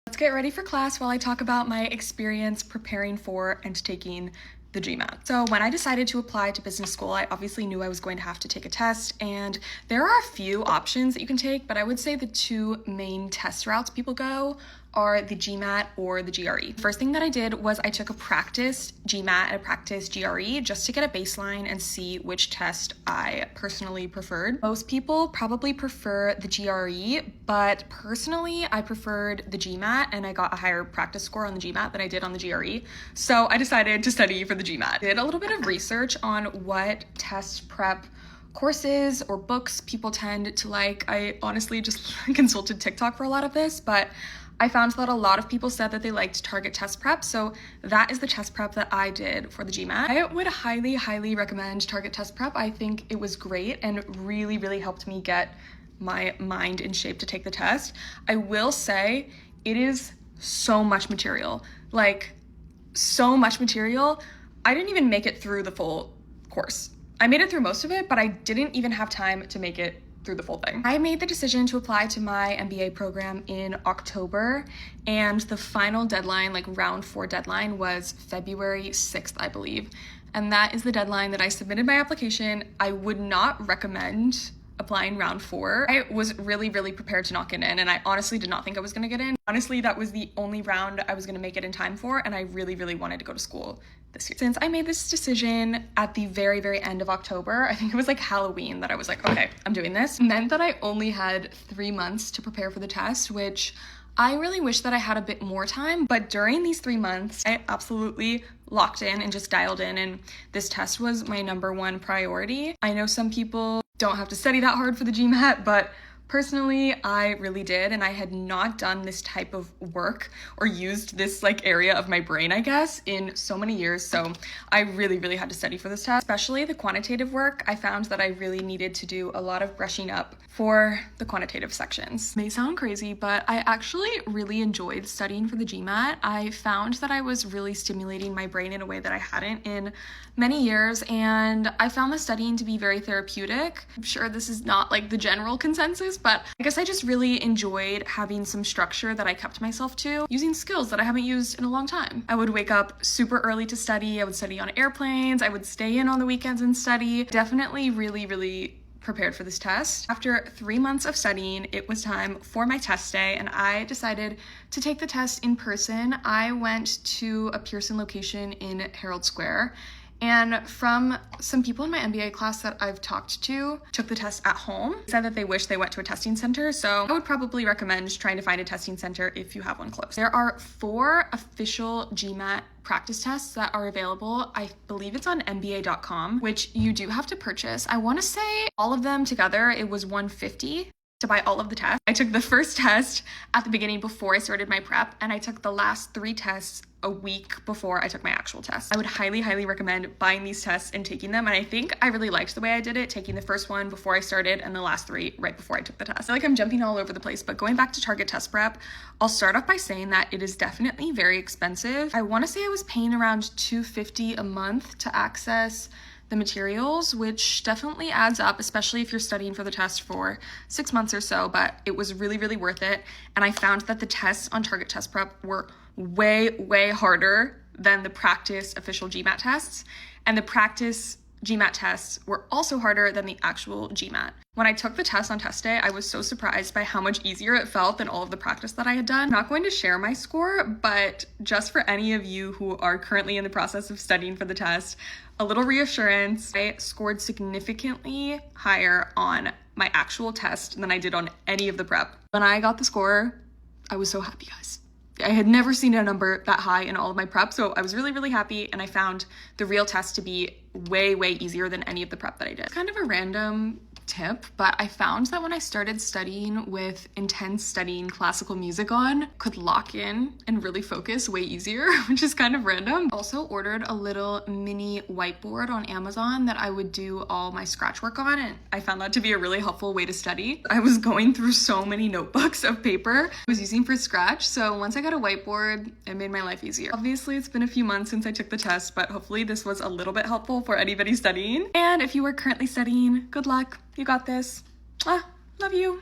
Let's get ready for class while I talk about my experience preparing for and taking the GMAT. So when I decided to apply to business school, I obviously knew I was going to have to take a test, and there are a few options that you can take, but I would say the two main test routes people go are the GMAT or the GRE. First thing that I did was I took a practice GMAT and a practice GRE just to get a baseline and see which test I personally preferred. Most people probably prefer the GRE, but personally I preferred the GMAT and I got a higher practice score on the GMAT than I did on the GRE. So I decided to study for the GMAT. I did a little bit of research on what test prep courses or books people tend to like. I honestly just consulted TikTok for a lot of this, but I found that a lot of people said that they liked Target test prep, so that is the test prep that I did for the GMAT. I would highly recommend Target test prep. I think it was great and really helped me get my mind in shape to take the test. I will say it is so much material, like so much material. I didn't even make it through the full course. I made it through most of it, but I didn't even have time to make it through the full thing. I made the decision to apply to my MBA program in October, and the final deadline, like round 4 deadline, was February 6th, I believe. And that is the deadline that I submitted my application. I would not recommend applying round 4. I was really prepared to not get in, and I honestly did not think I was gonna get in. Honestly, that was the only round I was gonna make it in time for, and I really wanted to go to school this year. Since I made this decision at the very end of October, I think it was like Halloween that I was like, okay, I'm doing this. It meant that I only had 3 months to prepare for the test, which I really wish that I had a bit more time, but during these 3 months, I absolutely locked in and just dialed in, and this test was my #1 priority. I know some people don't have to study that hard for the GMAT, but personally, I really did, and I had not done this type of work or used this like area of my brain, I guess, in so many years, so I really had to study for this test. Especially the quantitative work, I found that I really needed to do a lot of brushing up for the quantitative sections. It may sound crazy, but I actually really enjoyed studying for the GMAT. I found that I was really stimulating my brain in a way that I hadn't in many years, and I found the studying to be very therapeutic. I'm sure this is not like the general consensus, but I guess I just really enjoyed having some structure that I kept myself to, using skills that I haven't used in a long time. I would wake up super early to study. I would study on airplanes. I would stay in on the weekends and study. Definitely really prepared for this test. After 3 months of studying, it was time for my test day, and I decided to take the test in person. I went to a Pearson location in Herald Square, and from some people in my MBA class that I've talked to, took the test at home, said that they wish they went to a testing center, so I would probably recommend trying to find a testing center if you have one close. There are 4 official GMAT practice tests that are available. I believe it's on MBA.com, which you do have to purchase. I want to say all of them together, it was $150 to buy all of the tests. I took the first test at the beginning before I started my prep, and I took the last 3 tests a week before I took my actual test. I would highly recommend buying these tests and taking them, and I think I really liked the way I did it, taking the first one before I started and the last 3 right before I took the test. I feel like I'm jumping all over the place, but going back to Target test prep, I'll start off by saying that it is definitely very expensive. I want to say I was paying around $250 a month to access the materials, which definitely adds up, especially if you're studying for the test for 6 months or so, but it was really worth it. And I found that the tests on Target test prep were way harder than the practice official GMAT tests, and the practice GMAT tests were also harder than the actual GMAT. When I took the test on test day, I was so surprised by how much easier it felt than all of the practice that I had done. I'm not going to share my score, but just for any of you who are currently in the process of studying for the test, a little reassurance, I scored significantly higher on my actual test than I did on any of the prep. When I got the score, I was so happy, guys. I had never seen a number that high in all of my prep, so I was really happy, and I found the real test to be way easier than any of the prep that I did. Kind of a random tip, but I found that when I started studying with intense studying classical music on, could lock in and really focus way easier, which is kind of random. Also ordered a little mini whiteboard on Amazon that I would do all my scratch work on, and I found that to be a really helpful way to study. I was going through so many notebooks of paper I was using for scratch, so once I got a whiteboard, it made my life easier. Obviously, it's been a few months since I took the test, but hopefully this was a little bit helpful for anybody studying. And if you are currently studying, good luck. You got this. Love you.